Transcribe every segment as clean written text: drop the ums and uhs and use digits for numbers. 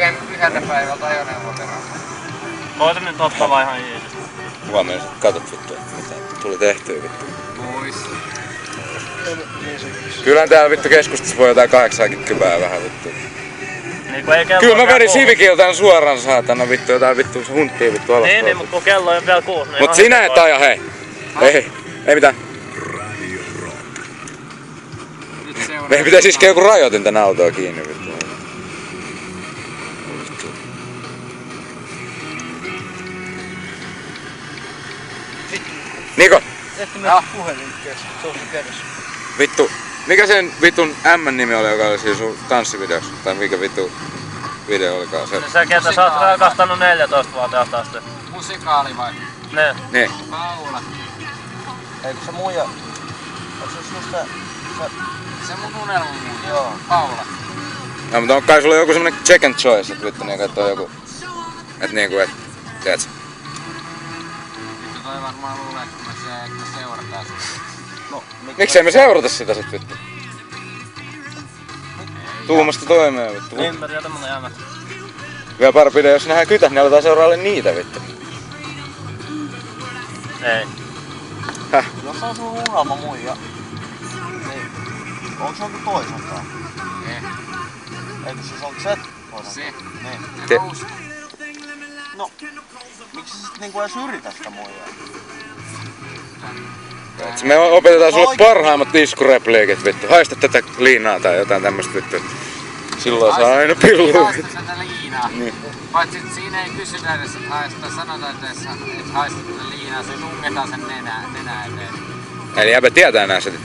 yhdellä päivältä ajoneuvoveroa. Koita nyt ottaa vaan ihan jees. Huomenna katot vittu, mitä tuli tehtyä vittu. Muis. Kyllähän täällä vittu keskustassa voi jotain 8 kypää vähän vittu. Niin kun ei kello. Kyllä mä vedin Civikiltaan suoraan saatana vittu jotain vittu hunttia vittu alas. Niin, mutta kun kello on vielä 6. Mut sinä et aja hei. Ei mitään. Meidän pitäis iskeä joku rajoitin tän autoa kiinni vittu. Niko! Tehty myös puhelin kesken, se on sun kädessä. Vittu, mikä sen vitun M nimi oli, joka oli siinä sun tanssivideossa? Tai mikä vittu video olikaan se? Se ketä sä oot rakastanut 14-vuotiaasta asti. Musikaali vai? Ne. Niin. Paula. Eikö se muija... Onko se just Se mun unelma muija. Joo. Paula. No, mutta on kai sulla joku semmonen second choice, että vittu niinku, että on joku... Et niinku, et... Tiedätkö? Vittu toi varmaan luulee, että me seurataan sitä. No, Miksei me seurata sitä sit vittu? Tuumasta toimeen vittu. Ympäri ja tämmönen jäämä. Vielä parempi jos nähdään kytät, niin aletaan seuraalle niitä vittu. Ei. Häh? Jos on sun unelma muija, niin onko se joku toisenkaan? Eikö se on se toisenkaan? Se. Niin. Te- No, miksi sä sit niinku edes yritä sitä muijaa? Me opetetaan sulle parhaimmat iskurepliikit vittu. Haista tätä liinaa tai jotain tämmöstä vittu. Silloin saa aina pillua. Haista tätä liinaa. Niin. Paitsi et siinä ei kysytä edes, että haista. Sanotaan, että haista tätä liinaa. Se tungetaan sen nenä eteen. Eli jäbä tietää nää setit.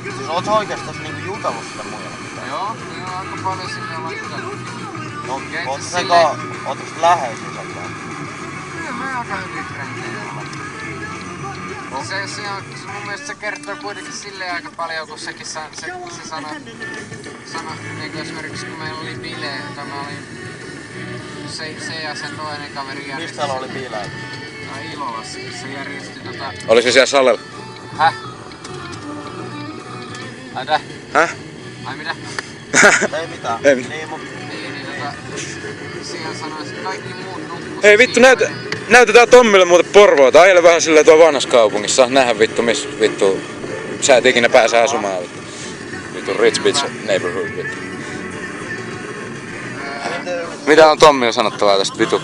Siis oot sä oikeastaan niinku jutellut sitä muijalla? Joo, aika paljon sinne ollaan jutellut. No, Okei, ootko silleen- sä läheisiä jotain? Kyllä me aika hyvin frendejä ollaan. Se mun mielestä se kertoo kuitenkin silleen aika paljon, kun sekin se sanoi, niin kuin esimerkiksi kun meillä oli bile, tai mä olin se ja sen toinen kaveri järjesti. Mistä täällä oli bileet? No Ilolassa, se järjesti Oli se siellä Salella? Häh? Ai tä? Häh? Ai mitä? Ei mitään. Ei mitään. Niin, mut... Siellä sanoi, että kaikki muut nukkuu. Hei vittu näytetään Tommille muuten Porvoota. Ajele vähän silleen tuolla vanhassa kaupungissa. Saa nähdä vittu missä vittu sä et ikinä pääse asumaan vittu. Vittu rich bitch neighborhood vittu. Mitä on Tommilla sanottavaa tästä vittu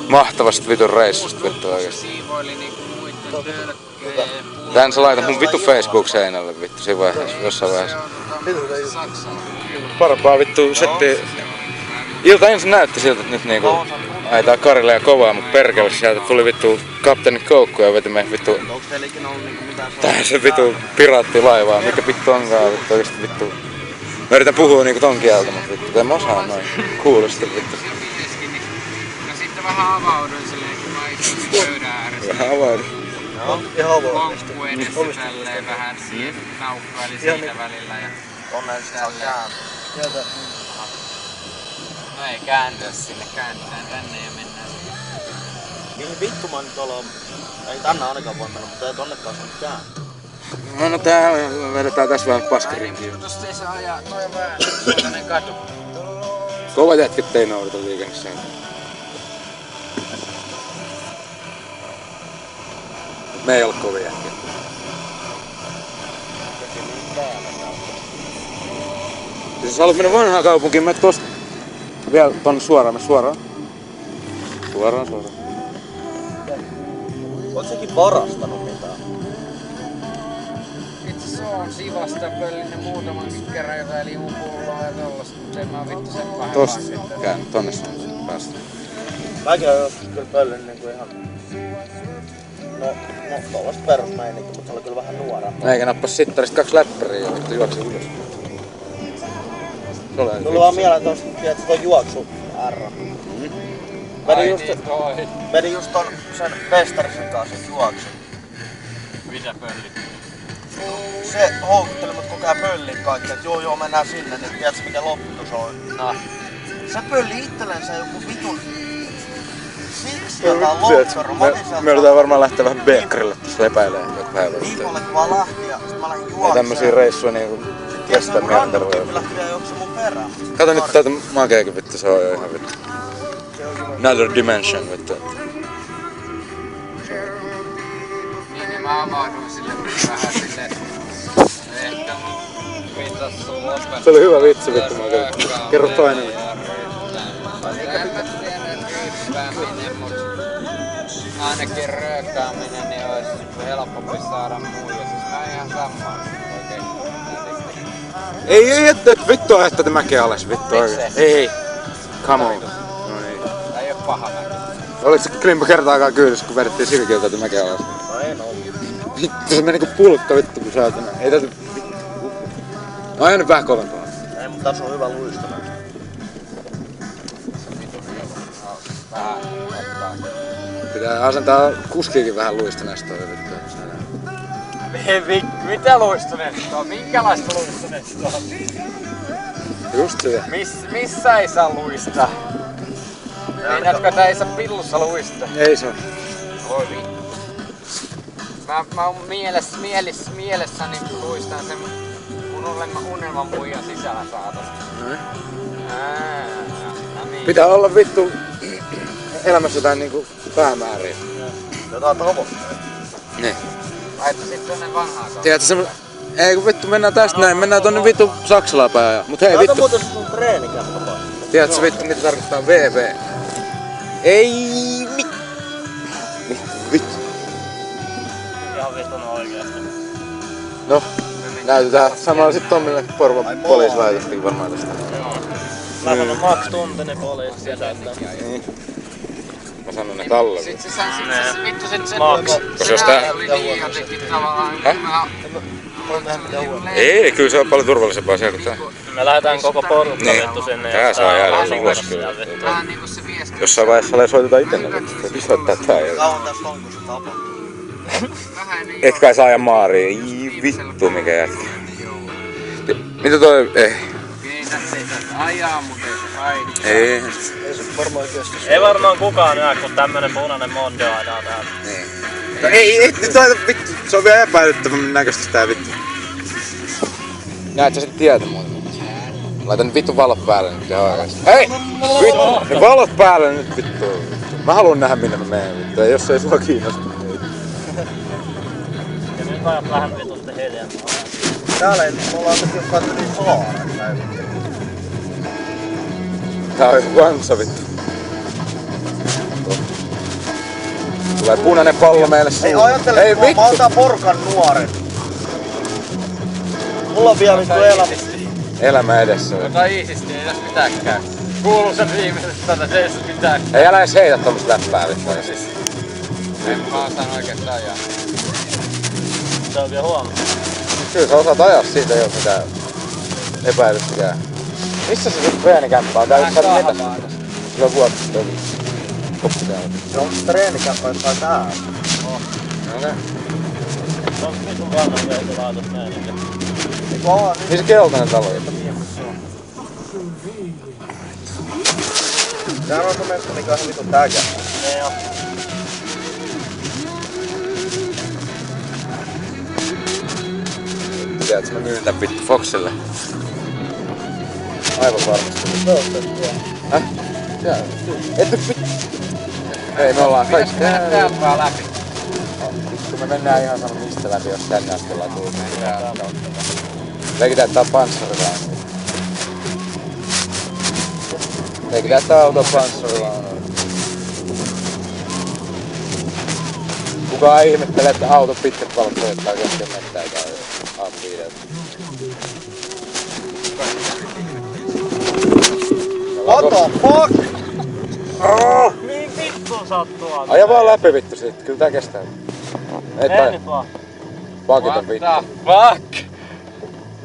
mahtavasta vitun reissusta vittu oikeesti? Siivoili niinku muitten tölkkejä. Tän sä laitat mun vittu Facebook-seinälle vittu siinä vaiheessa, jossain vaiheessa. Saksalla. Parempaa vittu setti. Ilta ensin näytti siltä, että nyt niinku ajetaan Karille ja kovaa, mut perkele sieltä tuli vittu kapteeni Koukku ja veti meidät vittu Onks teillä ikinä ollut niinku mitään tähän se vittu piraattilaivaa, mikä vittu onkaan vittu oikeesti vittu. Mä yritän puhua niinku ton kieltä, mut vittu en mä osaa noin kuulosti vittu. Ja sitten vähän avauduin silleen, kun mä istuin pöydän ääressä. Vähän avaudu. Joo, ihan Konkku edessä tälleen vähän siihen naukkaili siitä välillä ja onnellisesti saa kääntää. no ei kääntyä sinne, käännetään tänne ja mennään sinne. Mihin vittu mä nyt ollaan? Ei tänne ainakaan voi mennä, mutta ei tonnekaan saa nyt kääntää. No tää vedetään tässä vähän paskarinkiä. Tosta ei saa ajaa, toi on vähän suotainen katu. Kovat jätkät ei noudata liikennesääntöjä. Me ei ole kovia jätkiä. Jos haluat mennä vanhaan kaupunkiin, mene tosta vielä tonne suoraan, me suoraan. Suoraan. Oot säkin varastanut mitään? Itse se on Sivasta pöllinyt muutamankin kerran jotain limupullaa ja tollasta, mutta en mä vittu sen vähän Tosta vaan käyn, tonne suuntaan päästä. Mäkin oon joskus kyllä pöllin niinku ihan... No tollasta perusmeininki, mutta se oli kyllä vähän nuorempaa. Eikä nappas sittarista 2 läppäriä ja vittu juoksi ylös. Tuli vaan mieleen tosta, tiedätkö toi juoksu R. Vedin just ton sen Westersen kanssa juoksun. Mitä pölli? Se houkutteli mut koko ajan pölliin kaikki, et joo mennään sinne, niin tiedätkö mikä lopputus on? No. Se pölli itsellensä joku vitun... Siksi jotain loukkaru, mä otin sieltä... Me yritetään varmaan lähteä vähän beekkarille tässä lepäilemään. Niin paljon kun vaan lähti ja sit mä lähdin Ei juoksemaan. tämmösiä reissuja niinku kestä mielenterveyttä. Kyllä lähti juokse mun perään. Kato nyt täältä makeakin vittu, se on jo ihan vittu. Another dimension vittu. Niin mä avauduin sille vähän silleen, ehkä mun pitäis sun lopettaa. Se oli hyvä vitsi vittu makeakin. Kerro toinen. En mä tiedä ryyppääminen, mut ainakin röökkääminen niin ois helpompi saada muija. Siis mä ihan samaa oikein. Ei, että vittu ajattaa tätä mäkeä alas vittu oikein. Ei. Come on. No niin. Tää ei oo paha mäki. Oliko se Klimpo kertaakaan kyydissä kun vedettiin silkiltä tätä mäkeä alas? No en oo. Vittu se meni niinku pulkka vittu kun saatana. Ei tätä vittu. No aja nyt vähän kovempaa. Ei, mutta tässä on hyvä luistama. Vähän ottaa. Pitää asentaa kuskiikin vähän luistaneesta toi vittu. Mitä luistunetta on? Minkälaista luistunetta on? Just sitä. Missä ei saa luistaa? Meinaatko tää ei saa pillussa luistaa? Ei saa. Voi vittu. Mä oon mielessäni luistan sen mun unelman muijan sisällä saatana. Noin. No niin. Pitää olla vittu elämässä jotain niinku päämääriä. Jotain tavoitteita. Niin. Laittaisit tonne vanhaan kohtaan. Tiedätkö semmonen... Ei kun vittu mennään tästä näin, mennään tonne vittu Saksalaan päin. Mut hei Laita vittu. muuten sun treenikämpä vaan. Tiedätkö vittu mitä tarkoittaa VV? Ei vittu. Ihan vitun oikeesti. No, näytetään samalla sit Tommille Porvon poliis laitettiin varmaan tästä. Mä sanon Max Tuntinen poliisi sieltä. Niin. Mä sanon ne Talle. Sit se vittu sen Koska jos tää... oli niin jotenkin tavallaan. Voi tehdä mitä huomaa. Ei, kyllä se on paljon turvallisempaa siellä kuin tää. Me lähdetään koko porukka Niin. vittu sinne. Tää saa jäädä ulos kyllä. Vähän niinku se viesti. Jossain vaiheessa soitetaan itelle, että soittaa tää. Kauan tässä on kun se tapahtuu. Vähän niin. Et kai saa ajan maariin. Ei vittu mikä jätkä. Mitä toi... Ei. Ajaa mut ei. Ei. Ei se varmaan kestä. Ei varmaan kukaan näe, kun tämmönen punainen mondo ajaa täällä. Niin. No ei nyt laita vittu. Se on vielä epäilyttävän näköistä tää vittu. Näet sä sit tietä muuten. Laita nyt vittu valot päälle nyt ihan oikeesti. Hei! Vittu! Ne valot päälle nyt vittu. Mä haluan nähdä minne mä menen vittu. Ja jos ei sua kiinnosta. Ja nyt ajat vähän vitusti hiljaa. Täällä ei me ollaan nyt jossain yli saaren näin. Tää on joku ansa vittu. Tulee punainen pallo meille Ei suuhun. ajattele, Ei mä vittu! otan porkan nuoren. Mulla on vielä vittu elämä. Elämä edessä. Ota iisisti, ei tässä mitään käy. Kuuluu sen viimeisestä sana, se ei tässä mitään. Ei älä edes heitä tommoset läppää vittu. En mä osaan oikeastaan ajaa. Se on vielä huono. Kyllä sä osaat ajaa siitä, ei oo mitään epäilystäkään. Missä se sun treenikämppä on? Tää jossain metässä. Sillä on vuotta sitten koppi täällä. Se on treenikämpä jossain täällä. Okei. Se on vitun vanha vielä laitos näin. Eiku avaa nyt. Missä keltainen talo on? Tää on sun mielestä mikä on vittu tää kämpä. Ei oo. Tiedätkö mä myyn tän vittu Foxille? Aivan varmasti. Häh? Siellä. Et nyt vittu. Ei me ollaan kaikki täällä. Täältä vaan läpi. Vittu me mennään ihan sama mistä läpi, jos tänne asti ollaan tullut. Leikitään, että tää on panssarilainen. Leikitään, että tää auto on panssarilainen. Kukaan ihmettelee, että auton pitkät valot soittaa kesken mettää tai aamuviideltä. What the fuck? Niin vittu sattuu. Aja vaan läpi vittu siitä, kyllä tää kestää. Ei Ei tai nyt vaan. pakit What on vittu. the fuck?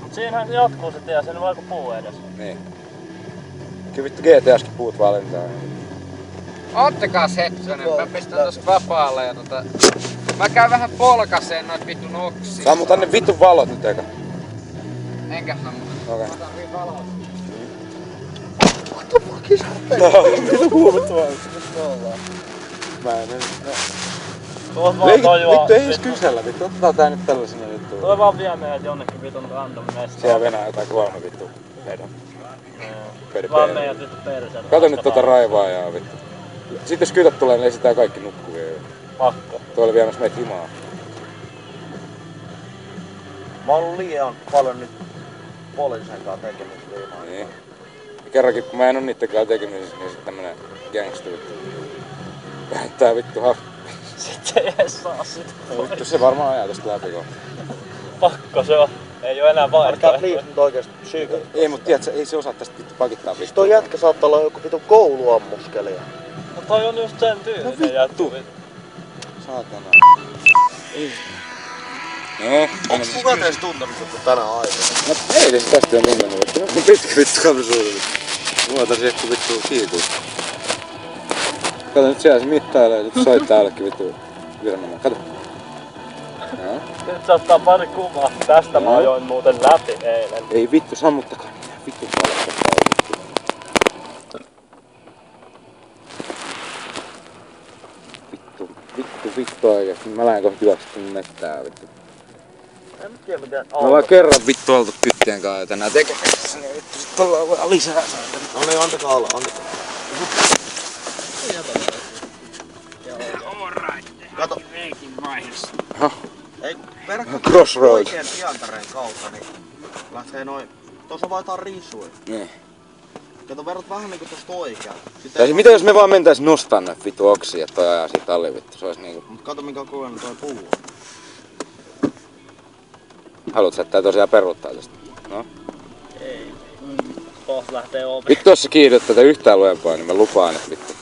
Mut siinähän jatkuu se tie, sen vaikka puu edes. Niin. Kyllä vittu GTAskin puut vaan lentää. Oottakaas hetkonen, mä pistän tossa vapaalle ja mä käyn vähän polkaseen noit vittu noksia. Sammuta ne vittu valot nyt eka. Enkä sammuta. Okei. Otan niin valot. No, vittu huomattavaa. Mistä me ollaan? Mä en... Tuos vaan toi vaan... Vittu ei ees kysellä vittu, otetaan tää nyt tällaisena vittu. Toi vaan vie meidät jonnekin vitun random mestaan. Siellä venää jotain 3 vittu vedon. Vaan meidät vittu perseen. Kato nyt tota raivaajaa vittu. Sitten jos kytät tulee, niin esitään kaikki nukkuvia. Pakko. Tuo oli viemässä meitä himaa. Mä oon ollut liian paljon nyt poliisin kanssa tekemistä viimaan. Niin. Ja kerrankin kun mä en oo niitten kanssa tekemisissä, niin sit tämmönen gangsta vittu. Väittää vittu Sitten ei edes saa sitä. No vittu se varmaan ajaa tosta läpi kohta. Pakko se on. Ei oo enää Alkaa vaihtoehtoja. please nyt oikeesti psyykät. Ei mut tiedätkö, ei se osaa tästä vittu pakittaa vittu. Toi jätkä saattaa olla joku vitu kouluammuskelija. No toi on just sen tyylinen jättu. Saatana. No, Onks kukaan teistä tuntenut joku tänä aikana? no ei se tästä on tuntenut vittu. No pitkä vittu kamisuuri vittu. Mulla taas ehkä vittu kiikuus. Kato nyt siellä se mittailee ja sit soittaa jollekin vittu viranomaan. Kato. No. Nyt se ottaa pari kuvaa. Tästä mä ajoin muuten läpi eilen. Ei vittu sammuttakaa mitään vittu palasta. Vittu oikeesti. Mä lähden kohta juokset kun mettää vittu. En tiedä miten Me ollaan kerran vittu oltu kyttien kanssa tänään tekemässä, niin vittu sit ollaan vaan lisää saada. No niin, antakaa olla, antakaa. Kato. Ei, verkko Crossroads. oikeen Piantareen kautta, niin lähtee noin... Tuossa on vaan jotain risuja. Niin. Kato, verrat vähän niinku tosta oikealta. Tai mitä jos me vaan mentäis nostaa näitä vittu oksia, että toi ajaa siitä alle vittu, se ois niinku... Mut kato minkä kokoinen toi puu on. Haluut sä, että tosiaan peruuttaa tästä? No. Ei. Kohta lähtee ovi. Vittu jos sä kiihdyt tätä yhtään lujempaa, niin mä lupaan, että vittu.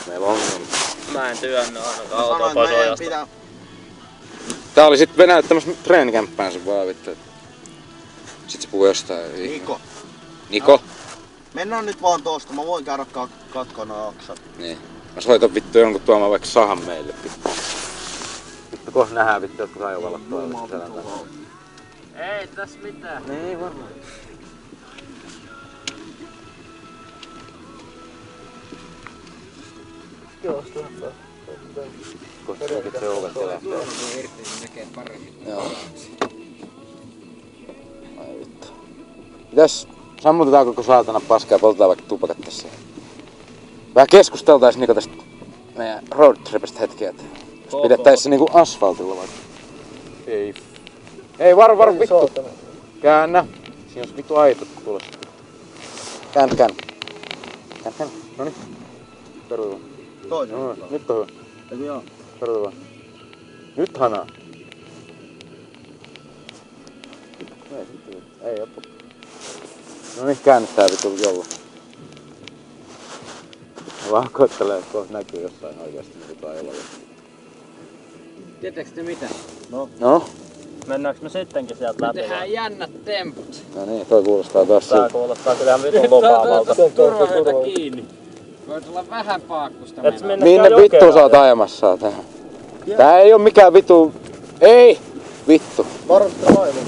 Meillä on ongelma. Mä en työnnä ainakaan Mä autoa sanoin, pois että meidän ojasta. pitää... Tää oli sit venäyttämässä treenikämppäänsä vaan vittu. Sit se puhuu jostain. Niko. Niko? Mennään nyt vaan tosta, mä voin käydä katkoa noi oksat. Niin. Mä soitan vittu jonkun tuomaan vaikka sahan meille vittu. Vittu kohta nähdään vittu jotkut ajovalot tuolla vittu selän takana. Ei tässä mitään. Ei varmaan. Joo, Kohta säkit se ovet ja lähtee. Irti, niin näkee paremmin. Joo. Ai vittu. Mitäs? Sammutetaanko koko saatana paskaa ja poltetaan vaikka tupakat tässä? Vähän keskusteltais niinku tästä meidän roadtripistä hetki, että jos pidettäis se niinku asfaltilla vaikka. Ei. Ei varo vittu. Käännä. Siinä on vittu aito tulossa. Käännä. Noniin. Peruutu vaan. Toisen. No, nyt on hyvä. Eikö joo? Peruutu vaan. Nyt hanaa. Ei oppu. Noniin, käännettää vittu jolla. Vaan kottelee, että kohta näkyy jossain oikeesti vittu ajolla. Tiedätkö te mitä? No? Mennäänkö me sittenkin sieltä läpi? Tehdään jännät temput. No niin, toi kuulostaa taas Tää siltä. kuulostaa kyllä ihan vitun lupaavalta. Turvavyötä kiinni. Voit olla vähän paakkusta Et mennä. mennä Minne vittu sä oot ajamassa tähän? Tää ei oo mikään vitu... Ei! Vittu. Varusta laivun.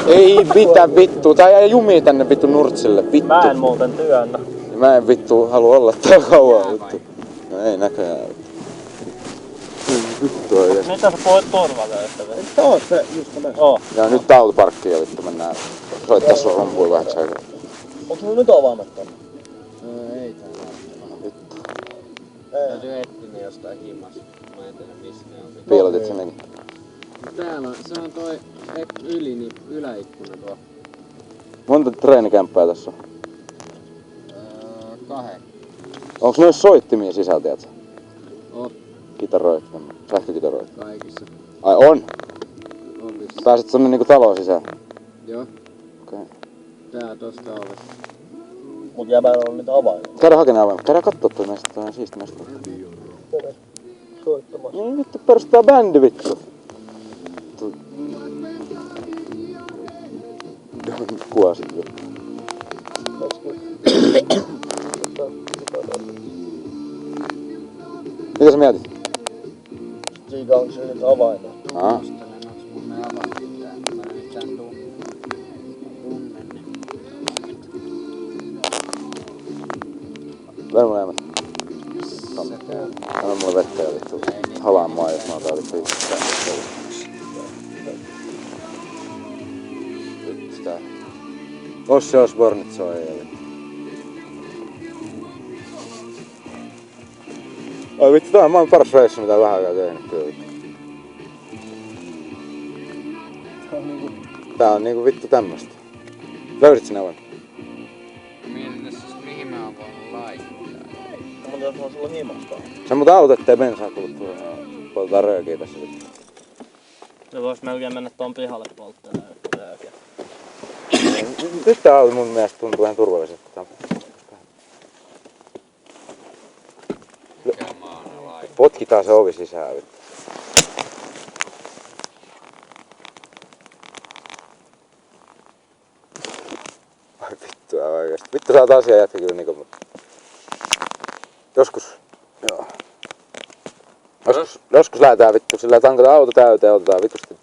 Ei mitään vittu. Tää jää jumii tänne vittu nurtsille. Vittu. Mä en muuten työnnä. Mä en vittu halua olla täällä kauan vittu. No ei näköjään vittu. Vittu oikeesti. Mitä sä puhuit turvavyöstä? Tää on se just tämä. Oo. Ja nyt tää autoparkki ja vittu mennään. Soittaa sua rompuun vähäksi aikaa. Onks mulla nyt avaimet tonne? Ei täällä. Vittu. Täytyy etsiä ne jostain himasta. Mä en tiedä missä ne on. Piilotit sen nekin. Täällä on, se on toi yläikkuna tuo. Monta treenikämppää tässä on? 2. Onks noissa soittimia sisällä, tiiätsä? On Kitaroit, sähkökitaroit. kaikissa. Ai on? On vissiin. Pääset tonne niinku taloon sisään? Joo. Okei. Tää tosta ovesta. Mut jäbäällä on nyt avaimet. Käydään hakemaan avaimet. Käydään kattoo toi mesta, toi on siisti mesta. Soittamassa. Niin vittu perustaa bändi vittu. Kuvasit jo. Mitä sä mietit? Siitä onks se nyt avaimet? Aa. Muistelen, onks mun ne avaimet tää. Mä nyt tän tunnen. Vermo jäämät. Anna mulle vettä ja vittu. Halaan maa, jos mä otan ottaa vittu yhtään. Vittu tää. Ossi Osbornit soi eilen. Oi vittu, tää on maailman paras reissu mitä vähän aikaa tehnyt kyllä. Tää on niinku vittu tämmöstä. Löysit sinä vai? Mihin mä oon voinut laittaa? Mutta jos mä oon sulla himasta. Sä mut auto ettei bensaa kuluttua. Poltetaan röökiä tässä vittu. Se vois melkein mennä ton pihalle polttelemaan röökiä. Nyt tää auto mun mielestä tuntuu ihan turvalliselta. Potkitaan se ovi sisään vittu. Ai vittu oikeesti. Vittu sä oot asiaa jätkä kyllä niinku. Joskus. Joo. Joskus lähetään vittu sillä tankataan auto täyteen ja otetaan vitusti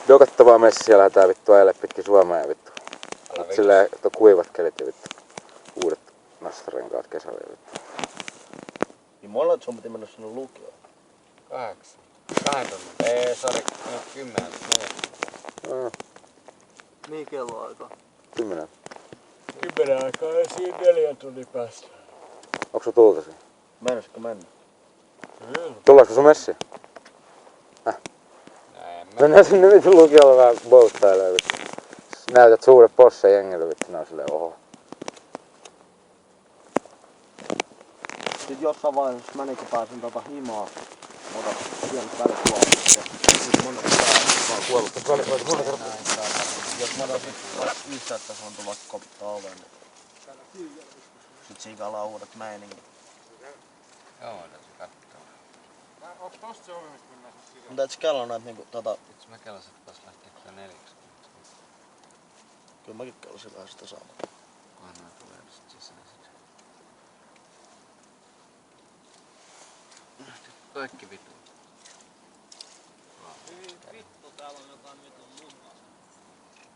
dokattavaa messiä ja lähetään vittu ajelle pitkin Suomea vittu. Silleen kuivat kelit ja vittu. Uudet nastarenkaat kesällä ja vittu. Niin mulla on, sun piti mennä sinne lukioon. 8. 2 tuntia. Ei, sori. 10. Niin kelloaika. 10. 10 aikaa ja siinä 4 tunnin päästä. Onks sun tulta siinä? Mennäisikö mennä? Tullaanko sun messi? Mennään sinne vittu lukiolla vähän boattailemaan vittu. Näytät suuret posse jengille vittu, ne on silleen oho. Sitten jossain vaiheessa mä niinku pääsin himaa. Mä otan pienet välit kuollut. Sitten mun on vaan kuollut. Jos mä otan sit yhtä, että se on tulossa kopittaa oveen. Sit siinä ollaan uudet meiningit. Joo, täytyy katsoa. Onks tosta se ovi, mistä mennään siis sisään? Mutta et sä kello näet niinku Itse mä kelasin, että taas lähtee kyllä 4. Kyllä mäkin kellasin vähän sitä samaa. Anna tulee sit sisään sit. Kaikki vitu. Vittu, täällä on jotain vitun mukaa.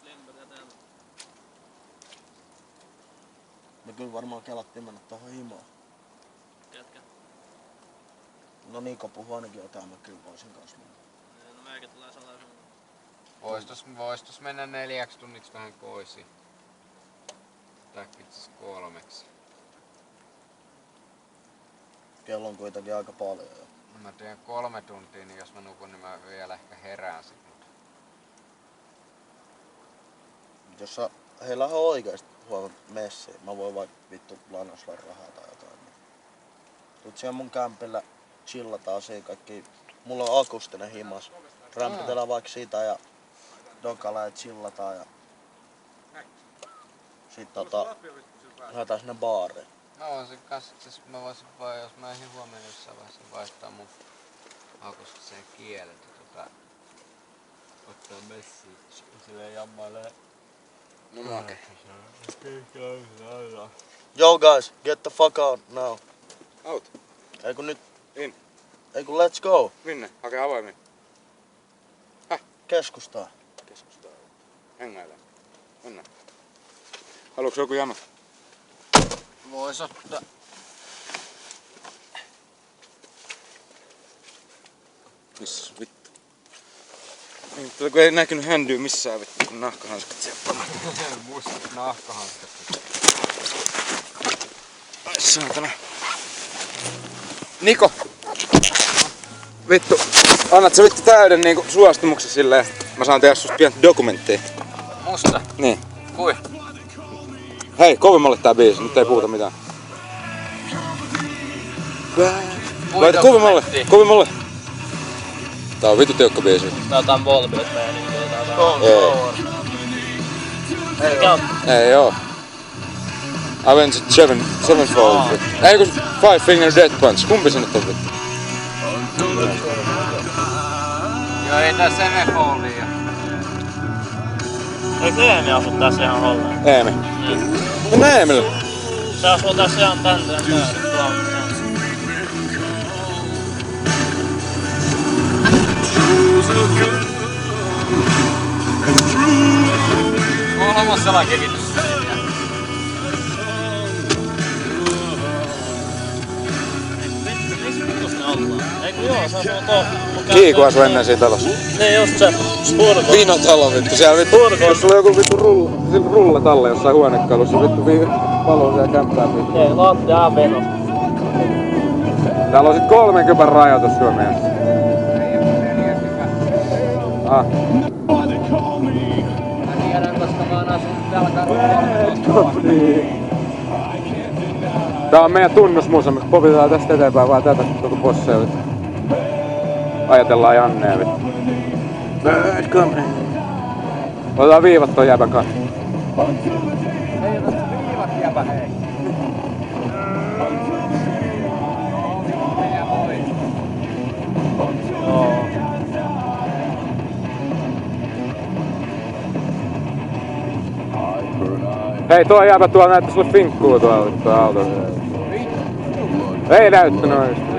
Lemperiä täällä. Me kyllä varmaan kelattiin mennä tohon himaan. Ketkä? No Niko puhuu ainakin jotain, mä kyllä voisin kanssa mennä. No meikä tulee salaisen. Vois mennä 4 tunniksi vähän koisi. Tai itse 3. Kello on kuitenkin aika paljon jo. Mä teen 3 tuntia, niin jos mä nukun, niin mä vielä ehkä herään sit. Jos heillä on oikeesti huomenna messiin, mä voin vaikka vittu lanosella rahaa tai jotain. Tuut siellä mun kämpillä, chillataan siinä kaikki. Mulla on akustinen himas. Rämpitellään vaikka sitä ja dokalla ja chillataan ja sit lähdetään sinne baariin. Mä voisin kans itses, mä voisin vaan, jos mä eihin huomenna jossain vaiheessa vaihtaa mun akustiseen kielet ja ottaa messiin silleen jammailee. No make. Yo guys, get the fuck out now. Out. Eiku nyt. In. Eiku let's go. Minne? Hake avaimen. Keskustaa. Keskustaa. Hengäilään. Mennään. Haluatko joku jämä? Vois ottaa. Missä vittu? Niin, kun ei näkynyt händyä missään vittu, kun nahkahanskat siellä. Mustat nahkahanskat. Ai saatana. Niko! Vittu, annat sä vittu täyden niinku suostumuksen silleen, mä saan tehdä susta pientä dokumenttia. Musta? Niin. Kui? Hei, kovimmalle tää biisi, nyt ei puhuta mitään. Laita kovimmalle! Tää on vitu tiukka biisi. Tää on jotain Volbeat-meininkiä. Ei oo. Avenged Sevenfold. Ei kun Five Finger Death Punch, kumpi se nyt on vittu? Joo, ei tää Sevenfoldia. Eikö Eemi asu tässä ihan Hollannin? Eemi. Mennään Eemille. Se asuu tässä ihan tän täällä. Kolmossa lakivittu. Missä vitus ne ollaan? Eiku Joo, se on tuo. Kiiku asu ennen siinä talossa. Niin just se. Spurgo. Vinotalo vittu, siellä vittu. Jos sulla on joku vittu rullatalle jossain huonekalussa, vittu palo siellä kämppää vittu. Ei, lattia on venos. Täällä on sit 30 rajoitus Suomessa. Ah. Mä tiedän, koska mä oon asunut Pelkaruulla. Tää on meidän tunnusmusa, me povitaan tästä eteenpäin vaan tätä koko posseja vittu. Ajatellaan Jannea vittu. Bad company. Otetaan viivat ton jäbän kanssa. Ei ota viivat jäbä, hei. Joo. Hei, tuo jäbä tuolla näyttää sulle finkkuu tuolla tuo auto. Ei näyttänyt oikeesti.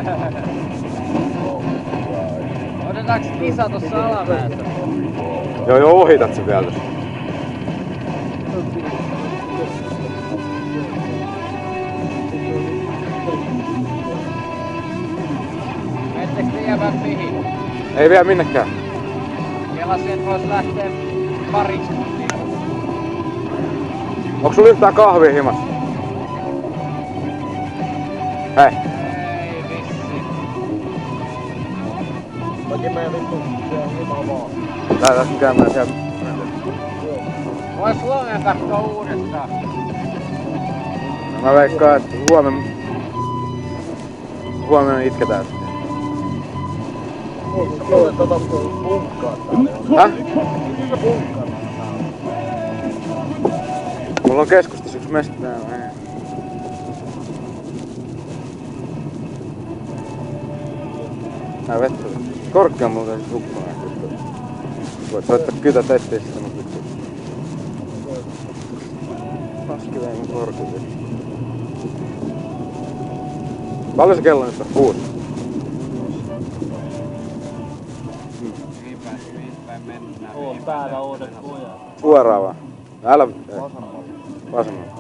Otetaanko kisa tossa alamäessä? Joo, ohitat sen vielä. Mettekö te jäbät mihin? Ei vielä minnekään. Kelasin, että vois lähteä pariksi tuntia. Onks sulla yhtään kahvia himassa? Hei. Ei vissi. Mäkin menen vittu siellä himaa vaan. Lähdetään käymään siellä. Vois Suomeen katsoa uudestaan. Mä veikkaan, että huomenna itketään sitten. Muuten punkkaa täällä. Häh? Mulla on keskustassa yks mesta täällä. Nää vettä. Korkki on muuten siis hukkunut. Voit soittaa kytä testeissä, mut vittu. Paski vei mun korkki. Paljon se kello nyt on? 6. Mihin päin mennään? On päällä uudet kujat. Suoraan vaan. Älä... Vasemmalla.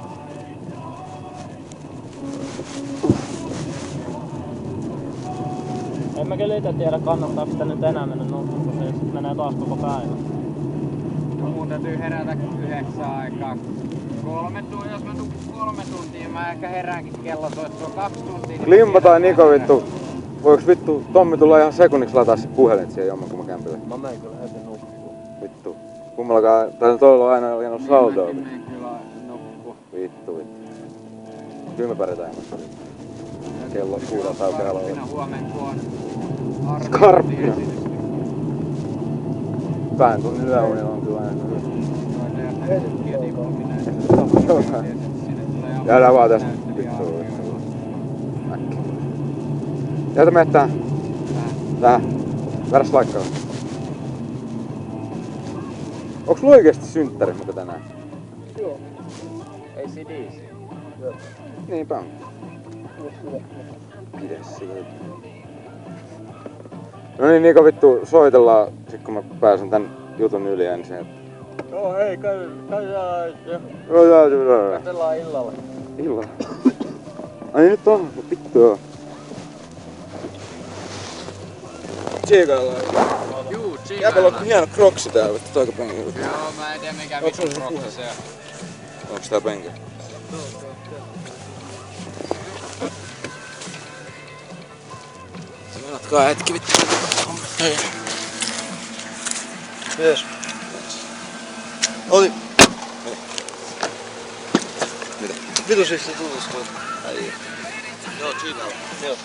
En mä kyllä ite tiedä kannattaako sitä nyt enää mennä nukkumaan, koska se menee taas koko päivä. No mun täytyy herätä 9 aikaa. 3 tuntia, jos mä nukun 3 tuntia, mä ehkä heräänkin kello soittuu 2 tuntia. Limpa tai Niko vittu. Voiks vittu Tommi tulla ihan sekunniksi lataa sit puhelin siihen jommankumman kämpille? Mä menen kyllä heti nukkuun. Vittu. Kummallakaan, tai toilla on aina ollut saldoa. Mäkin menen kyllä nukkuu. Vittu. Kyllä me pärjätään. Kello 6 aukeaa aloilla. Skarppina huomen kun on Skarppina. arviointiesitys. Vähän tunnin yöunilla on kyllä aina. Jäädään vaan tästä vittu. Äkki. Jätä mettää. Tähän. Väräs laikkaa. Onks sulla oikeesti synttäri muka tänään? Joo. Ei sidis. Niinpä on. Pides siitä. No niin, Niko vittu, soitellaan sit kun mä pääsen tän jutun yli ensin. Joo, hei, käydään ja katsellaan illalla. Illalla. Ai nyt on, vittu joo. Tsiikaillaan. Juu, Jäbällä on hieno kroksi täällä, vittu toika penki. Joo, mä en tiedä mikä vitun proksa se on. Onks tää penki? Menatkaa hetki vittu. Jes. Oli. Mitä? Vitu siis se tutustuit. Ai. Joo, chillaa. Joo.